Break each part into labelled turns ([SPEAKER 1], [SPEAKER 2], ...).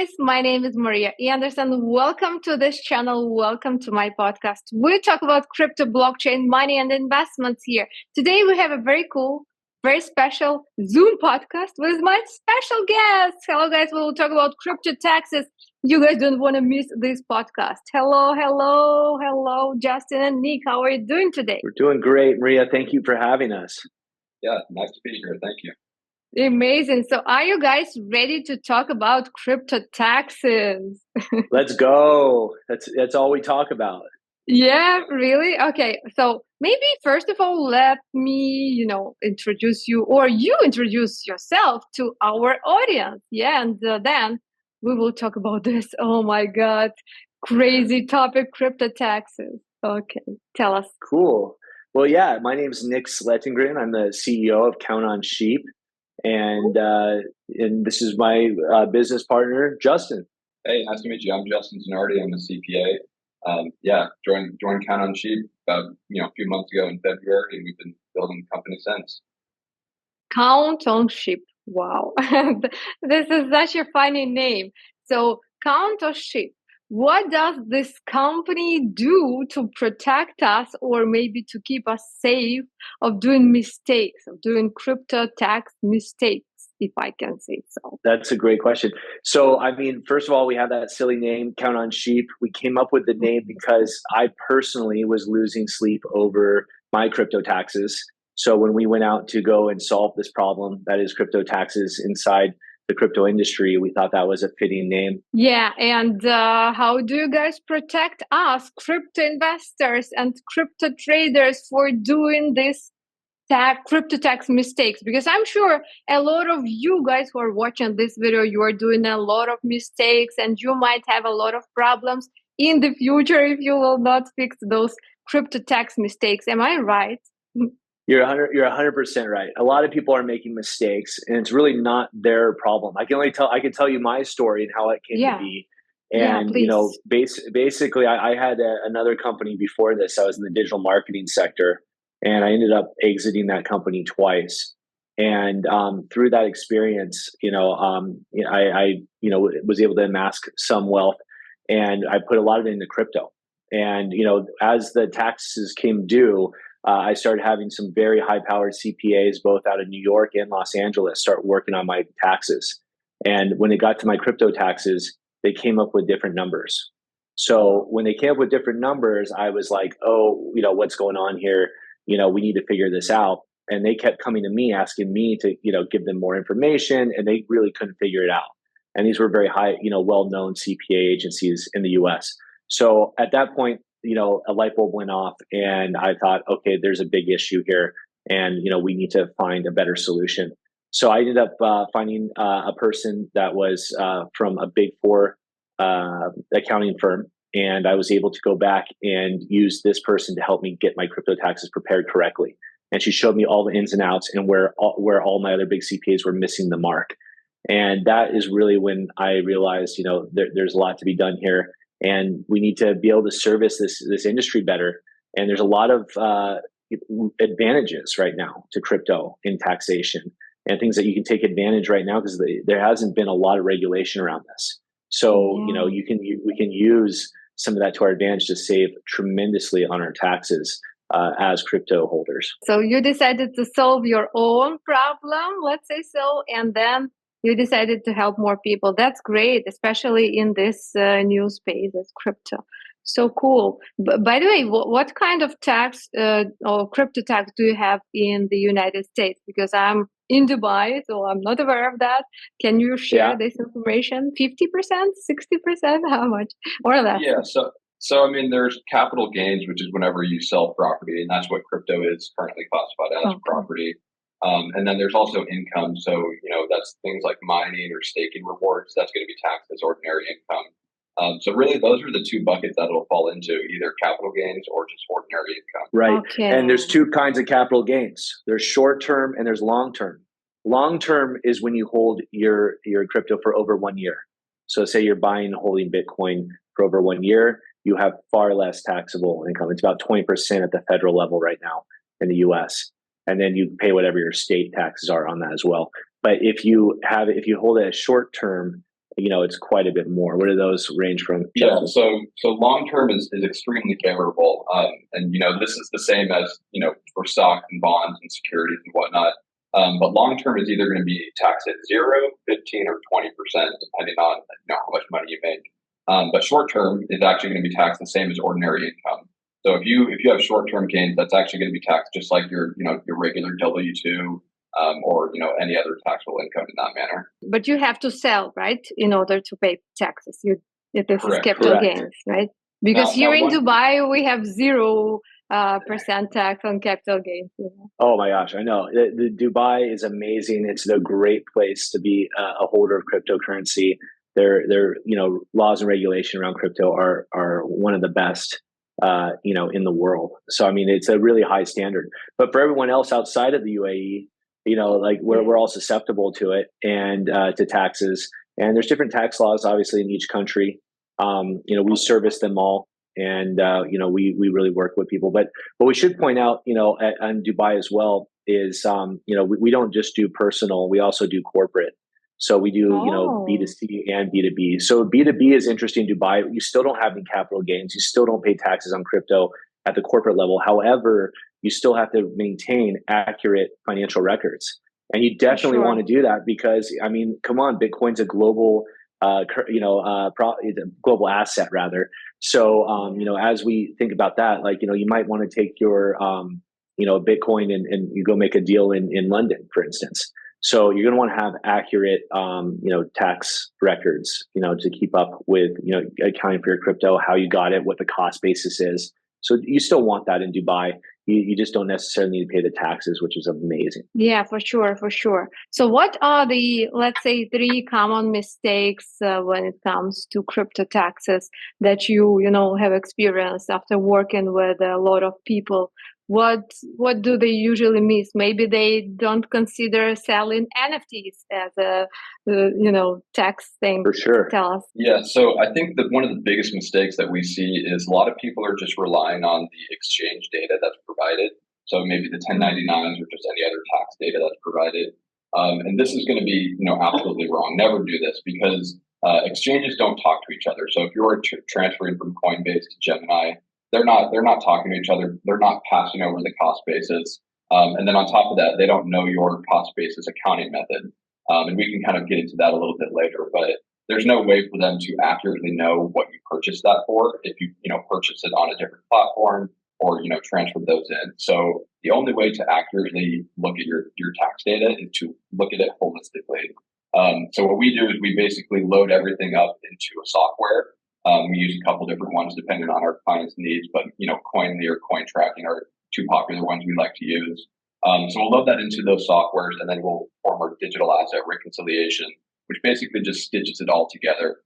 [SPEAKER 1] guys, my name is Maria Andersen. Welcome to this channel. Welcome to my podcast. We talk about crypto, blockchain, money, and investments here. Today we have a very cool, very special Zoom podcast with my special guest. Hello guys, we will talk about crypto taxes. You guys don't want to miss this podcast. Hello, Justin and Nick. How are you doing today?
[SPEAKER 2] We're doing great, Maria. Thank you for having us.
[SPEAKER 3] Yeah, nice to be here. Thank you.
[SPEAKER 1] Amazing. So are you guys ready to talk about crypto taxes?
[SPEAKER 2] Let's go. That's all we talk about.
[SPEAKER 1] Yeah, really? Okay. So maybe first of all, let me, introduce you or you introduce yourself to our audience. Yeah. And then we will talk about this. Oh my God. Crazy topic, crypto taxes. Okay. Tell us.
[SPEAKER 2] Cool. Well, yeah, my name is Nick Slettengren. I'm the CEO of Count on Sheep. And this is my business partner, Justin.
[SPEAKER 3] Hey, nice to meet you. I'm Justin Zanardi. I'm a CPA. Joined Count on Sheep about a few months ago in February, and we've been building the company since.
[SPEAKER 1] Count on Sheep. Wow, this is such a funny name. So Count on Sheep. What does this company do to protect us or maybe to keep us safe of doing mistakes, of doing crypto tax mistakes, if I can say so?
[SPEAKER 2] That's a great question. So, first of all, we have that silly name, Count on Sheep. We came up with the name because I personally was losing sleep over my crypto taxes. So when we went out to go and solve this problem, that is crypto taxes inside the crypto industry, we thought that was a fitting name.
[SPEAKER 1] Yeah, and how do you guys protect us, crypto investors and crypto traders, for doing this crypto tax mistakes? Because I'm sure a lot of you guys who are watching this video, you are doing a lot of mistakes and you might have a lot of problems in the future if you will not fix those crypto tax mistakes. Am I right?
[SPEAKER 2] You're 100% right. A lot of people are making mistakes, and it's really not their problem. I can tell you my story and how it came to be. And basically, I had another company before this. I was in the digital marketing sector, and I ended up exiting that company twice. And through that experience, I was able to amass some wealth, and I put a lot of it into crypto. And as the taxes came due, I started having some very high-powered CPAs, both out of New York and Los Angeles, start working on my taxes. And when it got to my crypto taxes, they came up with different numbers. So when they came up with different numbers, I was like, oh, what's going on here? We need to figure this out. And they kept coming to me, asking me to, give them more information, and they really couldn't figure it out. And these were very high, well-known CPA agencies in the US. So at that point, a light bulb went off, and I thought, okay, there's a big issue here, and we need to find a better solution. So I ended up finding a person that was from a big four accounting firm, and I was able to go back and use this person to help me get my crypto taxes prepared correctly. And she showed me all the ins and outs and where all my other big CPAs were missing the mark. And that is really when I realized, there's a lot to be done here. And we need to be able to service this industry better. And there's a lot of advantages right now to crypto in taxation, and things that you can take advantage right now because there hasn't been a lot of regulation around this. So we can use some of that to our advantage to save tremendously on our taxes as crypto holders.
[SPEAKER 1] So you decided to solve your own problem, let's say so, and then you decided to help more people. That's great, especially in this new space as crypto. So cool. By the way, what kind of tax or crypto tax do you have in the United States? Because I'm in Dubai, so I'm not aware of that. Can you share this information? 50%, 60%? How much? Or less?
[SPEAKER 3] Yeah. So there's capital gains, which is whenever you sell property, and that's what crypto is currently classified as property. And then there's also income. So, that's things like mining or staking rewards. That's going to be taxed as ordinary income. So really, those are the two buckets that it'll fall into, either capital gains or just ordinary income.
[SPEAKER 2] Right. Okay. And there's two kinds of capital gains. There's short-term and there's long-term. Long-term is when you hold your crypto for over 1 year. So say you're buying and holding Bitcoin for over 1 year, you have far less taxable income. It's about 20% at the federal level right now in the US. And then you pay whatever your state taxes are on that as well. But if you hold it as short term, it's quite a bit more. What do those range from?
[SPEAKER 3] Yeah, so long term is extremely favorable, and this is the same as for stocks and bonds and securities and whatnot. But long term is either going to be taxed at 0, 15, or 20%, depending on how much money you make. But short term is actually going to be taxed the same as ordinary income. So if you have short term gains, that's actually going to be taxed just like your regular W-2. Or any other taxable income in that manner.
[SPEAKER 1] But you have to sell, right, in order to pay taxes. This is capital gains, right? Because here in Dubai we have 0% tax on capital gains.
[SPEAKER 2] Oh my gosh, I know. The Dubai is amazing. It's a great place to be a holder of cryptocurrency. Their laws and regulation around crypto are one of the best in the world. So I mean, it's a really high standard. But for everyone else outside of the UAE, like we're all susceptible to it and to taxes. And there's different tax laws, obviously, in each country. We service them all, and we really work with people. But what we should point out, on Dubai as well is, we don't just do personal; we also do corporate. So we do, B2C and B2B. So B2B is interesting in Dubai. You still don't have any capital gains. You still don't pay taxes on crypto at the corporate level. However, you still have to maintain accurate financial records. And you definitely want to do that because, I mean, come on, Bitcoin's a global, global asset rather. So, as we think about that, like, you might want to take your, Bitcoin and you go make a deal in London, for instance. So you're going to want to have accurate, tax records, to keep up with, accounting for your crypto, how you got it, what the cost basis is. So you still want that in Dubai. You just don't necessarily need to pay the taxes, which is amazing.
[SPEAKER 1] Yeah, for sure. So what are the, let's say, 3 common mistakes when it comes to crypto taxes that you have experienced after working with a lot of people? What do they usually miss? Maybe they don't consider selling NFTs as a tax thing.
[SPEAKER 2] For sure.
[SPEAKER 1] Tell us.
[SPEAKER 3] Yeah, so I think that one of the biggest mistakes that we see is a lot of people are just relying on the exchange data that's provided. So maybe the 1099s or just any other tax data that's provided. And this is going to be absolutely wrong. Never do this because exchanges don't talk to each other. So if you're transferring from Coinbase to Gemini, they're not talking to each other. They're not passing over the cost basis. And then on top of that, they don't know your cost basis accounting method. And we can kind of get into that a little bit later, but there's no way for them to accurately know what you purchased that for if you purchased it on a different platform or transferred those in. So the only way to accurately look at your tax data is to look at it holistically. So what we do is we basically load everything up into a software. We use a couple different ones depending on our clients' needs, but Coinly or Coin Tracking are 2 popular ones we like to use. So we'll load that into those softwares, and then we'll form our digital asset reconciliation, which basically just stitches it all together.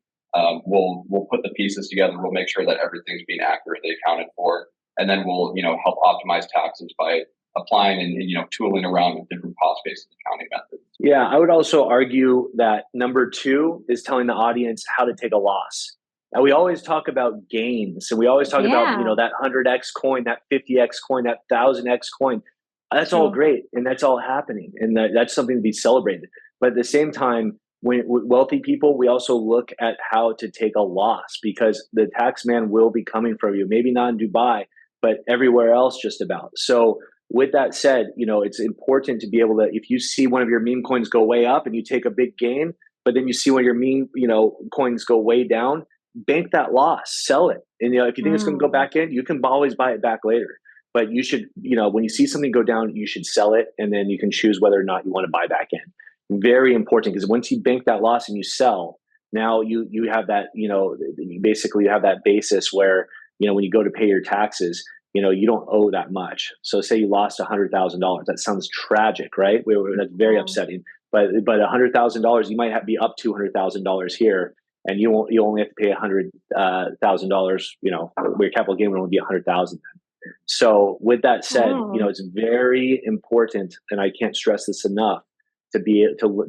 [SPEAKER 3] We'll put the pieces together. We'll make sure that everything's being accurately accounted for, and then we'll help optimize taxes by applying and tooling around with different cost-based accounting methods.
[SPEAKER 2] Yeah, I would also argue that number 2 is telling the audience how to take a loss. Now, we always talk about gains, and we always talk about that 100x coin, that 50x coin, that 1000x coin. That's all great, and that's all happening, and that's something to be celebrated. But at the same time, when wealthy people, we also look at how to take a loss because the tax man will be coming for you. Maybe not in Dubai, but everywhere else, just about. So, with that said, it's important to be able to, if you see one of your meme coins go way up and you take a big gain, but then you see one of your meme, coins go way down, bank that loss, sell it, and if you think it's going to go back in, you can always buy it back later. But you should, when you see something go down, you should sell it, and then you can choose whether or not you want to buy back in. Very important, because once you bank that loss and you sell, now you have that, basically you have that basis where, when you go to pay your taxes, you don't owe that much. So say you lost $100,000. That sounds tragic, right? That's very upsetting. But $100,000, you might be up $200,000 here, and you only have to pay $100,000. Where your capital gain would only be $100,000. So with that said, it's very important, and I can't stress this enough, to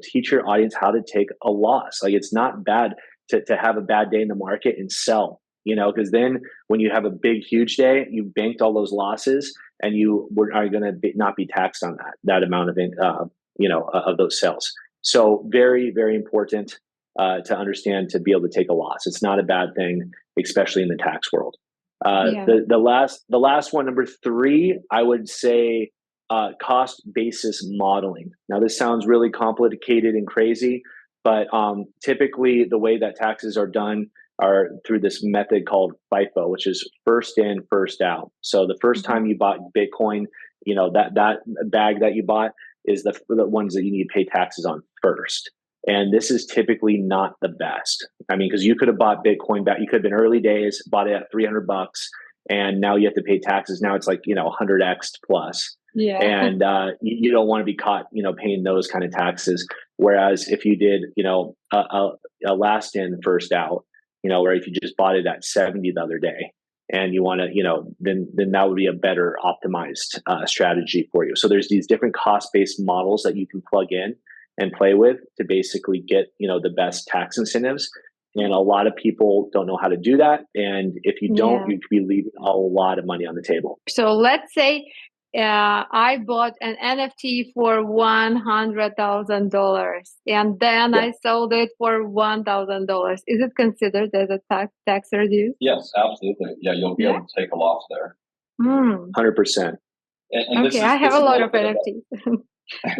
[SPEAKER 2] teach your audience how to take a loss. Like, it's not bad to have a bad day in the market and sell, because then when you have a big, huge day, you banked all those losses, and you are going to not be taxed on that amount of, of those sales. So very, very important. to understand, to be able to take a loss. It's not a bad thing, especially in the tax world. The last one, number 3, I would say cost basis modeling. Now, this sounds really complicated and crazy, but typically the way that taxes are done are through this method called FIFO, which is first in, first out. So the first time you bought Bitcoin, that bag that you bought is the ones that you need to pay taxes on first. And this is typically not the best. I mean, because you could have bought Bitcoin back, you could have been early days, bought it at $300, and now you have to pay taxes. Now it's like, 100x plus.
[SPEAKER 1] Yeah.
[SPEAKER 2] And you don't want to be caught, paying those kind of taxes. Whereas if you did, a last in, first out, or if you just bought it at 70 the other day, and you want to, then that would be a better optimized strategy for you. So there's these different cost-based models that you can plug in and play with to basically get, the best tax incentives. And a lot of people don't know how to do that. And if you don't, you could be leaving a lot of money on the table.
[SPEAKER 1] So let's say I bought an NFT for $100,000 and then I sold it for $1,000. Is it considered as a tax reduce?
[SPEAKER 3] Yes, absolutely. Yeah, you'll be able to take a loss there.
[SPEAKER 2] 100%.
[SPEAKER 3] And
[SPEAKER 1] okay, I have a lot of NFTs.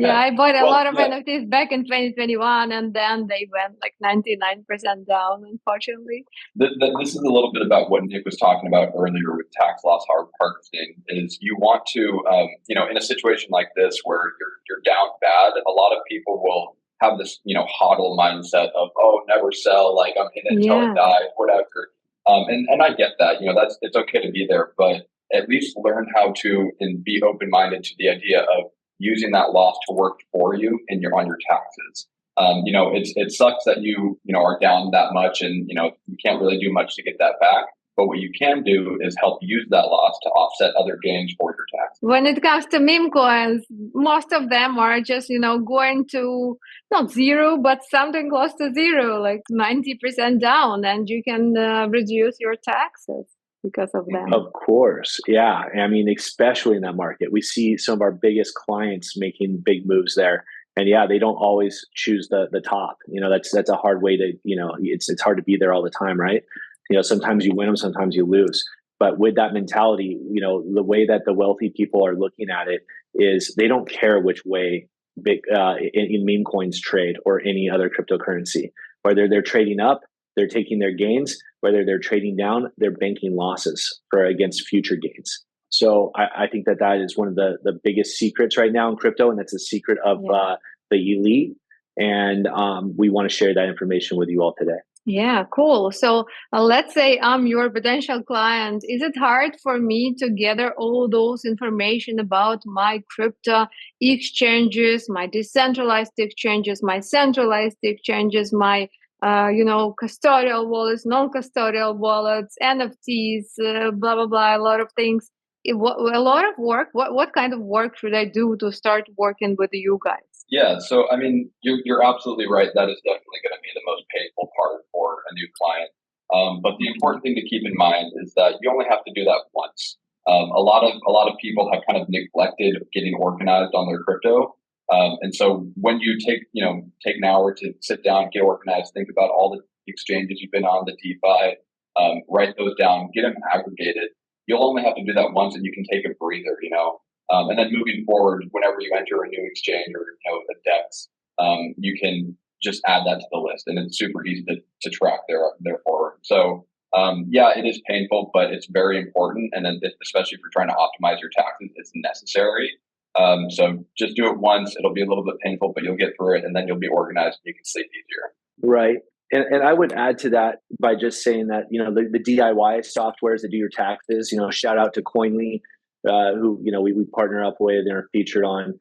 [SPEAKER 1] Yeah, I bought a lot of NFTs back in 2021, and then they went like 99% down, unfortunately.
[SPEAKER 3] This is a little bit about what Nick was talking about earlier with tax loss harvesting. Is you want to, in a situation like this where you're down bad, a lot of people will have this, hodl mindset of, oh, never sell, like I'm in it until I die, whatever. And I get that, it's okay to be there, but at least learn how to and be open-minded to the idea of using that loss to work for you on your taxes. It sucks that you are down that much and, you can't really do much to get that back. But what you can do is help use that loss to offset other gains for your taxes.
[SPEAKER 1] When it comes to meme coins, most of them are just, going to not zero, but something close to zero, like 90% down, and you can reduce your taxes because of them.
[SPEAKER 2] Of course. Yeah. I mean, especially in that market, we see some of our biggest clients making big moves there. And they don't always choose the top. That's a hard way to, it's hard to be there all the time, right? Sometimes you win them, sometimes you lose. But with that mentality, the way that the wealthy people are looking at it is they don't care which way in meme coins trade or any other cryptocurrency. Whether they're trading up, they're taking their gains. Whether they're trading down, they're banking losses against future gains. So I think that is one of the biggest secrets right now in crypto, and that's a secret of the elite. And we want to share that information with you all today.
[SPEAKER 1] Yeah, cool. So let's say I'm your potential client. Is it hard for me to gather all those information about my crypto exchanges, my decentralized exchanges, my centralized exchanges, my custodial wallets, non-custodial wallets, NFTs, blah, blah, blah, a lot of things. A lot of work. What kind of work should I do to start working with you guys?
[SPEAKER 3] Yeah, so I mean, you're absolutely right. That is definitely going to be the most painful part for a new client. But the important thing to keep in mind is that you only have to do that once. A lot of people have kind of neglected getting organized on their crypto. And so when you take an hour to sit down, get organized, think about all the exchanges you've been on, the DeFi, write those down, get them aggregated. You'll only have to do that once and you can take a breather, and then moving forward, whenever you enter a new exchange or, a DEX, you can just add that to the list and it's super easy to track there forward. So, it is painful, but it's very important. And then especially if you're trying to optimize your taxes, it's necessary. So just do it once. It'll be a little bit painful, but you'll get through it and then you'll be organized and you can sleep easier.
[SPEAKER 2] Right. And I would add to that by just saying that, the DIY softwares that do your taxes, shout out to Coinly, who, we partner up with and are featured on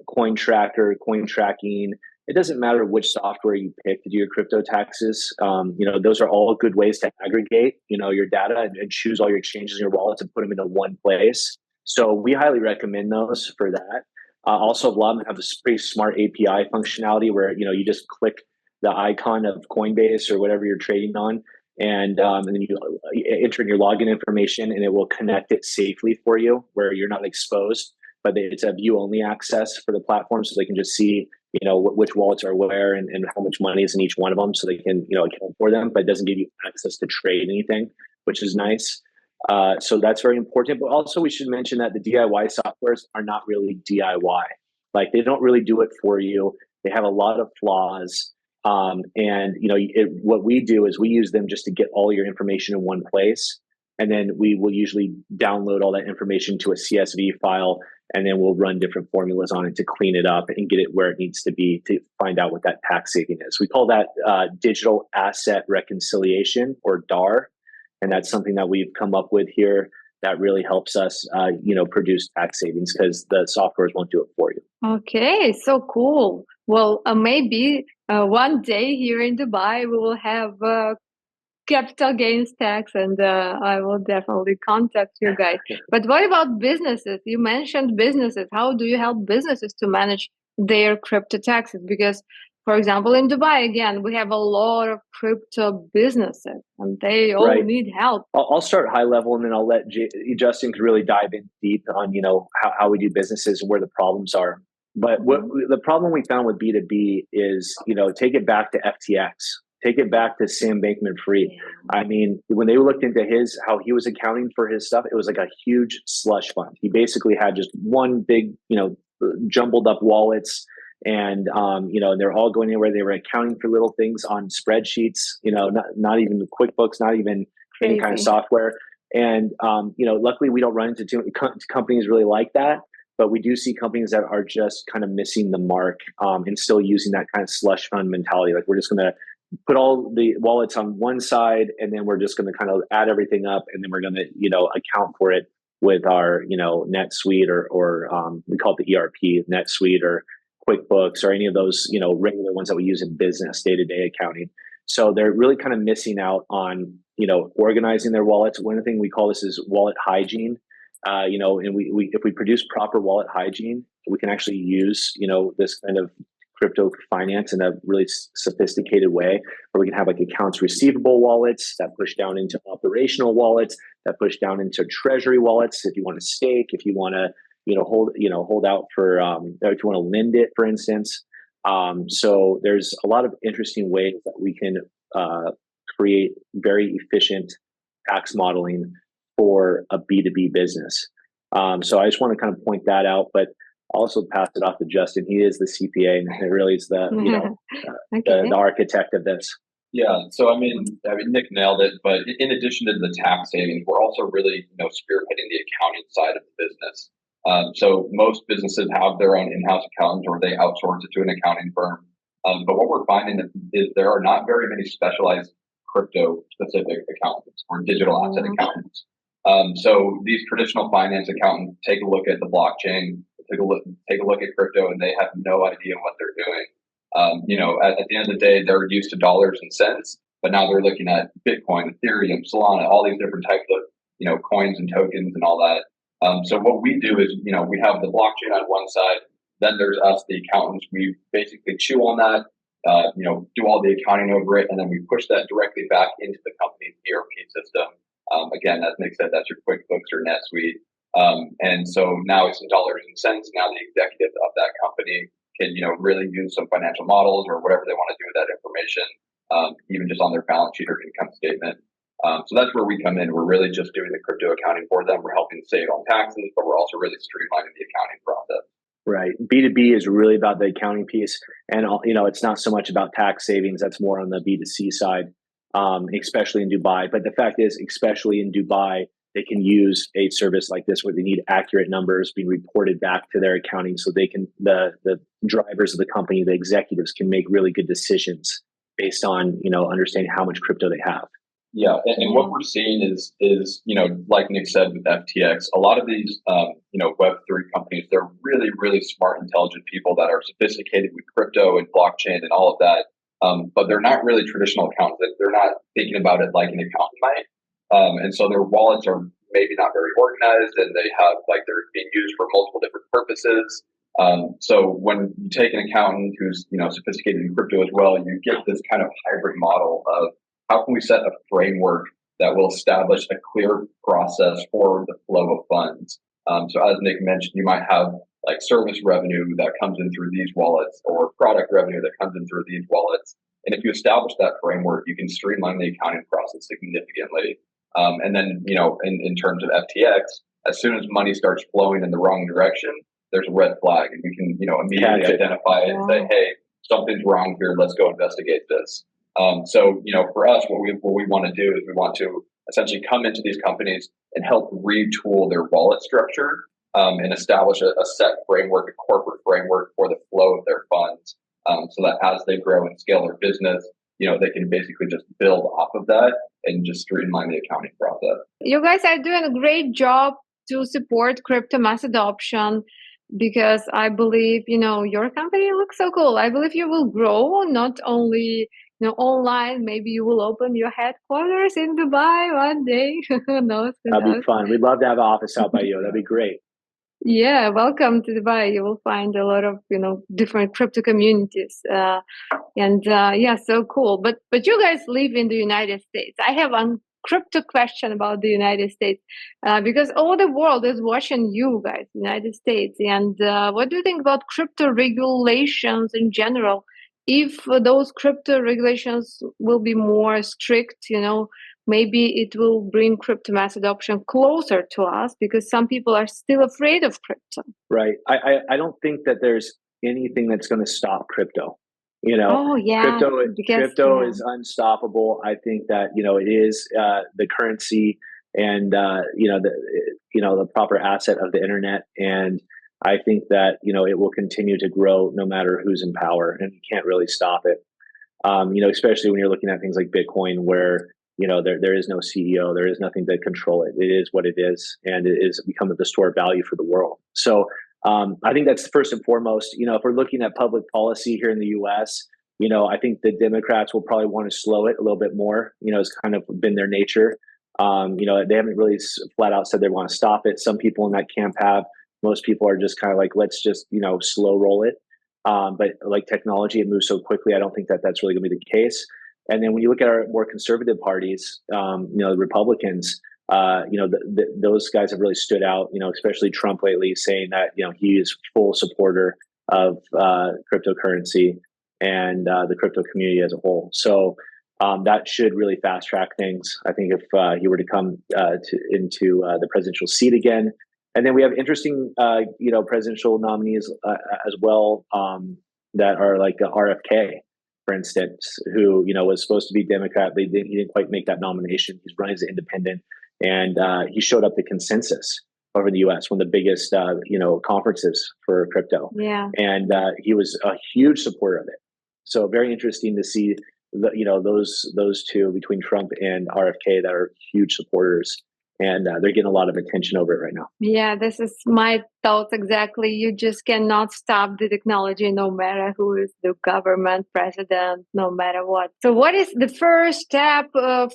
[SPEAKER 2] Coin Tracker, Coin Tracking. It doesn't matter which software you pick to do your crypto taxes. Those are all good ways to aggregate, your data and choose all your exchanges in your wallets and put them into one place. So we highly recommend those for that. Also, a lot of them have this pretty smart API functionality where, you just click the icon of Coinbase or whatever you're trading on, and then you enter in your login information and it will connect it safely for you where you're not exposed, but it's a view only access for the platform. So they can just see, which wallets are where and how much money is in each one of them, so they can account for them, but it doesn't give you access to trade anything, which is nice. So that's very important. But also we should mention that the DIY softwares are not really DIY. Like, they don't really do it for you. They have a lot of flaws. What we do is we use them just to get all your information in one place. And then we will usually download all that information to a CSV file, and then we'll run different formulas on it to clean it up and get it where it needs to be to find out what that tax saving is. We call that digital asset reconciliation, or DAR. And that's something that we've come up with here that really helps us, produce tax savings, because the softwares won't do it for you.
[SPEAKER 1] Okay, so cool. Well, maybe one day here in Dubai, we will have capital gains tax, and I will definitely contact you guys. But what about businesses? You mentioned businesses. How do you help businesses to manage their crypto taxes? Because, for example, in Dubai, again, we have a lot of crypto businesses, and they all need help.
[SPEAKER 2] I'll start high level, and then I'll let Justin really dive in deep on how we do businesses and where the problems are. But the problem we found with B2B is, take it back to FTX. Take it back to Sam Bankman-Fried. I mean, when they looked into how he was accounting for his stuff, it was like a huge slush fund. He basically had just one big, jumbled up wallets, and they're all going anywhere. They were accounting for little things on spreadsheets, not even QuickBooks, not even any kind of software. And luckily we don't run into too many companies really like that. But we do see companies that are just kind of missing the mark and still using that kind of slush fund mentality. Like, we're just going to put all the wallets on one side, and then we're just going to kind of add everything up, and then we're going to account for it with our NetSuite or we call it the ERP, NetSuite or QuickBooks, or any of those regular ones that we use in business day-to-day accounting. So they're really kind of missing out on organizing their wallets. One thing we call this is wallet hygiene. And we if we produce proper wallet hygiene, we can actually use this kind of crypto finance in a really sophisticated way, where we can have like accounts receivable wallets that push down into operational wallets, that push down into treasury wallets. If you want to stake, if you want to hold out for if you want to lend it, for instance. So there's a lot of interesting ways that we can create very efficient tax modeling for a B2B business. So I just want to kind of point that out, but also pass it off to Justin. He is the CPA, and he really is the the architect of this.
[SPEAKER 3] Yeah. So I mean, Nick nailed it. But in addition to the tax savings, we're also really spearheading the accounting side of the business. So most businesses have their own in-house accountants, or they outsource it to an accounting firm. But what we're finding is there are not very many specialized crypto-specific accountants or digital asset accountants. So these traditional finance accountants take a look at the blockchain, take a look at crypto, and they have no idea what they're doing. At the end of the day, they're used to dollars and cents, but now they're looking at Bitcoin, Ethereum, Solana, all these different types of coins and tokens and all that. So what we do is we have the blockchain on one side, then there's us, the accountants. We basically chew on that, do all the accounting over it, and then we push that directly back into the company's ERP system. Again, as Nick said, that's your QuickBooks or NetSuite. And so now it's in dollars and cents. Now the executives of that company can, really use some financial models or whatever they want to do with that information, even just on their balance sheet or income statement. So that's where we come in. We're really just doing the crypto accounting for them. We're helping save on taxes, but we're also really streamlining the accounting process.
[SPEAKER 2] Right. B2B is really about the accounting piece. And, it's not so much about tax savings. That's more on the B2C side, especially in Dubai. But the fact is, especially in Dubai, they can use a service like this where they need accurate numbers being reported back to their accounting, so they can, the drivers of the company, the executives, can make really good decisions based on, understanding how much crypto they have.
[SPEAKER 3] Yeah, and what we're seeing is like Nick said with FTX, a lot of these Web3 companies, they're really, really smart, intelligent people that are sophisticated with crypto and blockchain and all of that, but they're not really traditional accountants. They're not thinking about it like an accountant might, and so their wallets are maybe not very organized, and they have they're being used for multiple different purposes. So when you take an accountant who's sophisticated in crypto as well, you get this kind of hybrid model of how can we set a framework that will establish a clear process for the flow of funds. So as Nick mentioned, you might have like service revenue that comes in through these wallets or product revenue that comes in through these wallets. And if you establish that framework, you can streamline the accounting process significantly. And then, in terms of FTX, as soon as money starts flowing in the wrong direction, there's a red flag, and we can, immediately identify it and say, hey, something's wrong here. Let's go investigate this. So, for us, what we want to do is we want to essentially come into these companies and help retool their wallet structure and establish a set framework, a corporate framework for the flow of their funds, so that as they grow and scale their business, they can basically just build off of that and just streamline the accounting process.
[SPEAKER 1] You guys are doing a great job to support crypto mass adoption, because I believe, your company looks so cool. I believe you will grow not only online. Maybe you will open your headquarters in Dubai one day. Who knows?
[SPEAKER 2] That'd be fun. We'd love to have an office out by you. That'd be great.
[SPEAKER 1] Yeah, welcome to Dubai. You will find a lot of different crypto communities, so cool. But you guys live in the United States. I have a crypto question about the United States, because all the world is watching you guys, United States. And what do you think about crypto regulations in general? If those crypto regulations will be more strict, maybe it will bring crypto mass adoption closer to us, because some people are still afraid of crypto.
[SPEAKER 2] Right. I don't think that there's anything that's going to stop crypto. Crypto is unstoppable. I think that it is the currency and the proper asset of the internet, and I think that it will continue to grow no matter who's in power, and you can't really stop it. Especially when you're looking at things like Bitcoin, where there is no CEO, there is nothing to control it. It is what it is, and it is become the store of value for the world. So I think that's first and foremost. If we're looking at public policy here in the U.S., I think the Democrats will probably want to slow it a little bit more. It's kind of been their nature. They haven't really flat out said they want to stop it. Some people in that camp have. Most people are just kind of like, let's just slow roll it. But like technology, it moves so quickly. I don't think that that's really going to be the case. And then when you look at our more conservative parties, the Republicans, those guys have really stood out, especially Trump lately, saying that, he is full supporter of cryptocurrency and the crypto community as a whole. So that should really fast track things. I think if he were to come into the presidential seat again. And then we have interesting, presidential nominees as well that are like RFK, for instance, who was supposed to be Democrat, but he didn't quite make that nomination. He's running as an independent, and he showed up to Consensus over in the U.S., one of the biggest conferences for crypto.
[SPEAKER 1] Yeah,
[SPEAKER 2] and he was a huge supporter of it. So very interesting to see those two between Trump and RFK that are huge supporters. And they're getting a lot of attention over it right now.
[SPEAKER 1] Yeah, this is my thoughts exactly. You just cannot stop the technology, no matter who is the government, president, no matter what. So what is the first step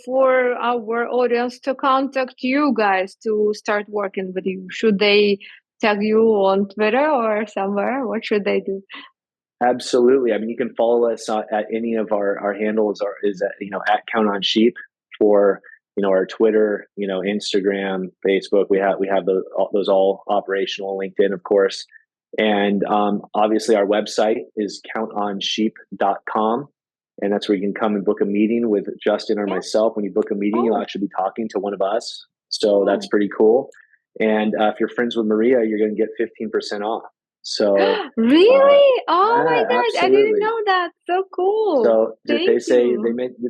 [SPEAKER 1] for our audience to contact you guys to start working with you? Should they tag you on Twitter or somewhere? What should they do?
[SPEAKER 2] Absolutely. I mean, you can follow us at any of our handles, is at Count on Sheep for our Twitter, Instagram, Facebook. We have those all operational. LinkedIn, of course, and obviously our website is countonsheep.com, and that's where you can come and book a meeting with Justin or myself. When you book a meeting, you'll actually be talking to one of us, so that's pretty cool. And if you're friends with Maria, you're going to get 15% off. So
[SPEAKER 1] really? Oh my God,
[SPEAKER 2] absolutely.
[SPEAKER 1] I didn't know that. So cool.
[SPEAKER 2] So they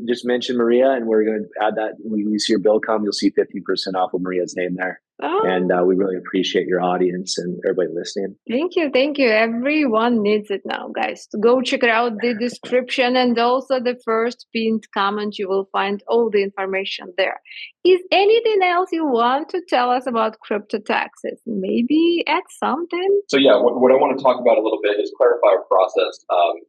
[SPEAKER 2] just mention Maria, and we're going to add that. When you see your bill come, you'll see 15% off with Maria's name there. Oh. And we really appreciate your audience and everybody listening.
[SPEAKER 1] Thank you. Everyone needs it now, guys. Go check out the description and also the first pinned comment. You will find all the information there. Is anything else you want to tell us about crypto taxes? Maybe add something?
[SPEAKER 3] So yeah, what I want to talk about a little bit is clarify our process, and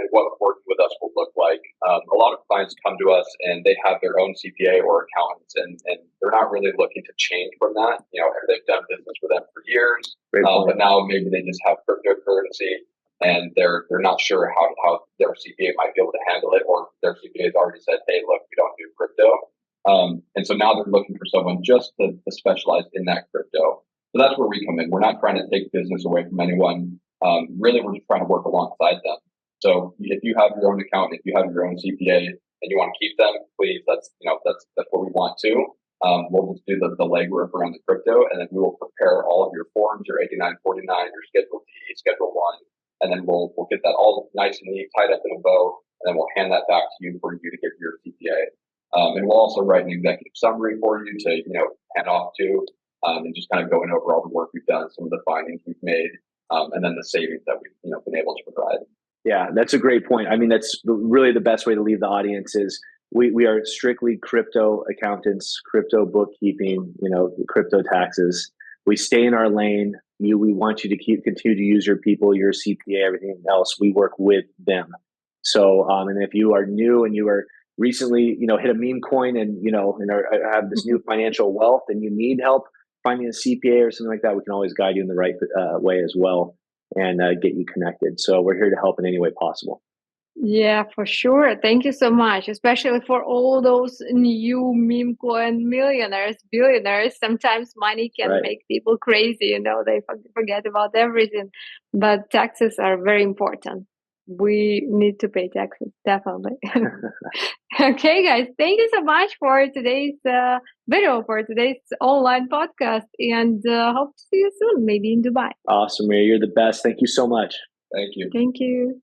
[SPEAKER 3] what working with us will look like. A lot of clients come to us and they have their own CPA or accountants, and they're not really looking to change from that. They've done business with them for years, but now maybe they just have cryptocurrency and they're not sure how their CPA might be able to handle it, or their CPA has already said, hey, look, we don't do crypto. And so now they're looking for someone just to specialize in that crypto. So that's where we come in. We're not trying to take business away from anyone. Really, we're just trying to work alongside them. So if you have your own account, if you have your own CPA and you want to keep them, please, that's what we want to. We'll just do the legwork around the crypto, and then we will prepare all of your forms, your 8949, your Schedule D, Schedule 1, and then we'll get that all nice and neat, tied up in a bow, and then we'll hand that back to you for you to get your CPA. And we'll also write an executive summary for you to, hand off to, and just kind of going over all the work we've done, some of the findings we've made, and then the savings that we've, been able to provide.
[SPEAKER 2] Yeah, that's a great point. I mean, that's really the best way to leave the audience is we are strictly crypto accountants, crypto bookkeeping, crypto taxes. We stay in our lane. We want you to continue to use your people, your CPA, everything else. We work with them. So, and if you are new and you are recently, hit a meme coin and, have this new financial wealth and you need help finding a CPA or something like that, we can always guide you in the right way as well and get you connected. So we're here to help in any way possible.
[SPEAKER 1] Yeah, for sure. Thank you so much, especially for all those new meme coin millionaires, billionaires. Sometimes money can make people crazy, they forget about everything. But taxes are very important. We need to pay taxes, definitely. Okay, guys, thank you so much for today's video, for today's online podcast, and hope to see you soon, maybe in Dubai.
[SPEAKER 2] Awesome, Maria. You're the best. Thank you so much.
[SPEAKER 3] Thank you.
[SPEAKER 1] Thank you.